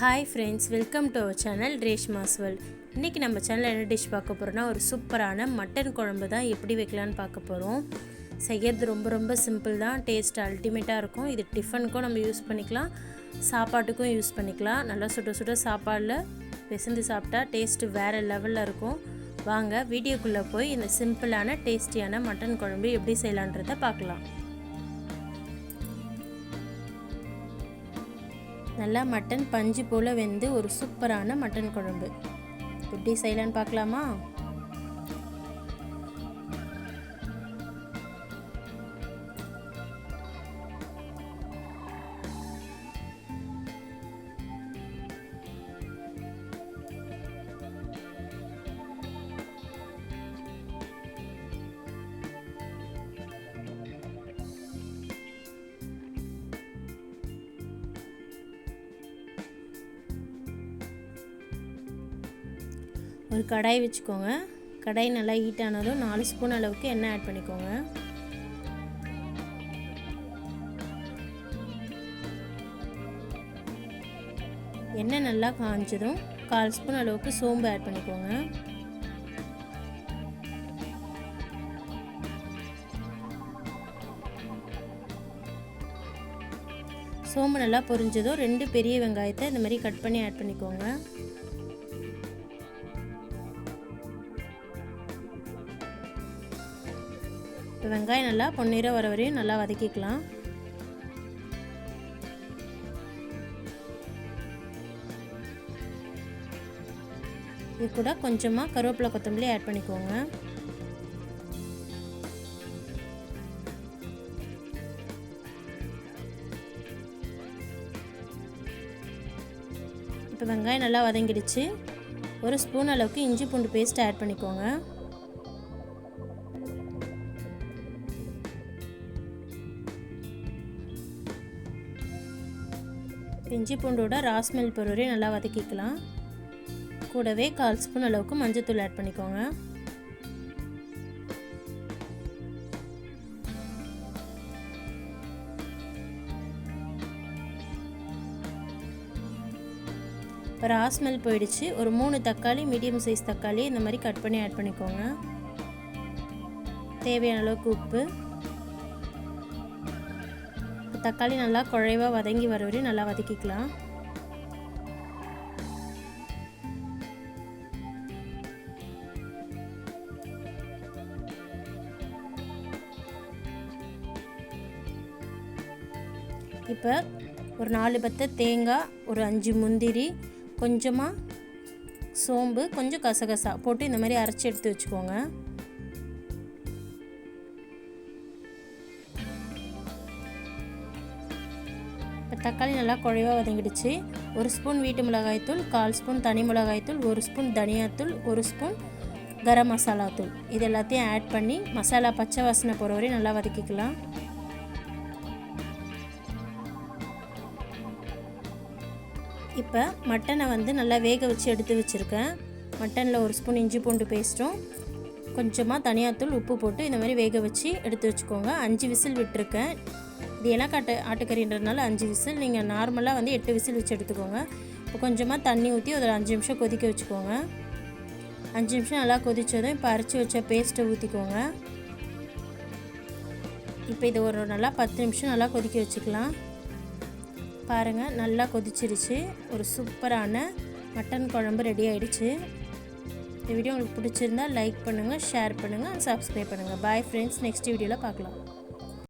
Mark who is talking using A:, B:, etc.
A: Hi friends, welcome to our channel Reshma's world. இன்றைக்கி நம்ம சேனலில் என்ன டிஷ் பார்க்க போகிறோன்னா, ஒரு சூப்பரான மட்டன் குழம்பு தான் எப்படி வைக்கலான்னு பார்க்க போகிறோம். செய்கிறது ரொம்ப சிம்பிள் தான், டேஸ்ட் அல்டிமேட்டாக இருக்கும். இது டிஃபனுக்கும் நம்ம யூஸ் பண்ணிக்கலாம், சாப்பாட்டுக்கும் யூஸ் பண்ணிக்கலாம். நல்லா சுட சாப்பாடில் பிசைந்து சாப்பிட்டா டேஸ்ட்டு வேறு லெவலில் இருக்கும். வாங்க வீடியோக்குள்ளே போய் இந்த சிம்பிளான டேஸ்டியான மட்டன் குழம்பு எப்படி செய்யலான்றதை பார்க்கலாம். நல்லா மட்டன் பஞ்சு போல் வெந்து ஒரு சூப்பரான மட்டன் குழம்பு எப்படி செய்யலான்னு பார்க்கலாமா? ஒரு கடாய் வச்சுக்கோங்க. கடாய் நல்லா ஹீட் ஆனதும் 4 ஸ்பூன் அளவுக்கு எண்ணெய் ஆட் பண்ணிக்கோங்க. எண்ணெய் நல்லா காஞ்சதும் 1/4 ஸ்பூன் அளவுக்கு சோம்பு ஆட் பண்ணிக்கோங்க. சோம்பு நல்லா பொரிஞ்சதும் 2 பெரிய வெங்காயத்தை இந்த மாதிரி கட் பண்ணி ஆட் பண்ணிக்கோங்க. இப்போ வெங்காயம் நல்லா பொன்னிறம் வர வரையும் நல்லா வதக்கிக்கலாம். இது கூட கொஞ்சமாக கருவேப்பிலை கொத்தமல்லி ஆட் பண்ணிக்கோங்க. இப்போ வெங்காயம் நல்லா வதங்கிடுச்சு. 1 ஸ்பூன் அளவுக்கு இஞ்சி பூண்டு பேஸ்ட் ஆட் பண்ணிக்கோங்க. இஞ்சி பூண்டோட ராஸ்மெல் பொருளை நல்லா வதக்கிக்கலாம். கூடவே 1/4 ஸ்பூன் அளவுக்கு மஞ்சள்தூள் ஆட் பண்ணிக்கோங்க. இப்போ ராஸ்மெல் போயிடுச்சு. ஒரு 3 தக்காளி, மீடியம் சைஸ் தக்காளி இந்த மாதிரி கட் பண்ணி ஆட் பண்ணிக்கோங்க. தேவையான அளவுக்கு உப்பு. தக்காளி நல்லா குழைவாக வதங்கி வர வரையும் நல்லா வதக்கிக்கலாம். இப்போ ஒரு 4 பத்தை தேங்காய், ஒரு 5 முந்திரி, கொஞ்சமாக சோம்பு, கொஞ்சம் கசகசா போட்டு இந்த மாதிரி அரைச்சி எடுத்து வச்சுக்கோங்க. இப்போ தக்காளி நல்லா குழைவாக வதங்கிடுச்சு. 1 ஸ்பூன் வீட்டு மிளகாய்த்தூள், 1/4 ஸ்பூன் தனி மிளகாய்த்தூள், 1 ஸ்பூன் தனியாத்தூள், 1 ஸ்பூன் கரம் மசாலா தூள் இது எல்லாத்தையும் ஆட் பண்ணி மசாலா பச்சை வாசனை போகிற வரையும் நல்லா வதக்கிக்கலாம். இப்போ மட்டனை நல்லா வேக வச்சு எடுத்து வச்சுருக்கேன். மட்டனில் 1 ஸ்பூன் இஞ்சி பூண்டு பேஸ்ட்டும் கொஞ்சமாக தனியாத்தூள், உப்பு போட்டு இந்த மாதிரி வேக வச்சு எடுத்து வச்சுக்கோங்க. 5 விசில் விட்டுருக்கேன். இது இலக்காட்டு ஆட்டுக்கறின்றதுனால 5 விசில், நீங்கள் நார்மலாக 8 விசில் வச்சு எடுத்துக்கோங்க. இப்போ கொஞ்சமாக தண்ணி ஊற்றி ஒரு 5 நிமிஷம் கொதிக்க வச்சுக்கோங்க. 5 நிமிஷம் நல்லா கொதித்ததும் இப்போ அரைச்சி வச்ச பேஸ்ட்டை ஊற்றிக்கோங்க. இப்போ இது ஒரு நல்லா 10 நிமிஷம் நல்லா கொதிக்க வச்சுக்கலாம். பாருங்கள், நல்லா கொதிச்சிருச்சு. ஒரு சூப்பரான மட்டன் குழம்பு ரெடி ஆகிடுச்சு. இந்த வீடியோ உங்களுக்கு பிடிச்சிருந்தால் லைக் பண்ணுங்கள், ஷேர் பண்ணுங்கள், சப்ஸ்கிரைப் பண்ணுங்கள். பாய் ஃப்ரெண்ட்ஸ், நெக்ஸ்ட் வீடியோவில் பார்க்கலாம்.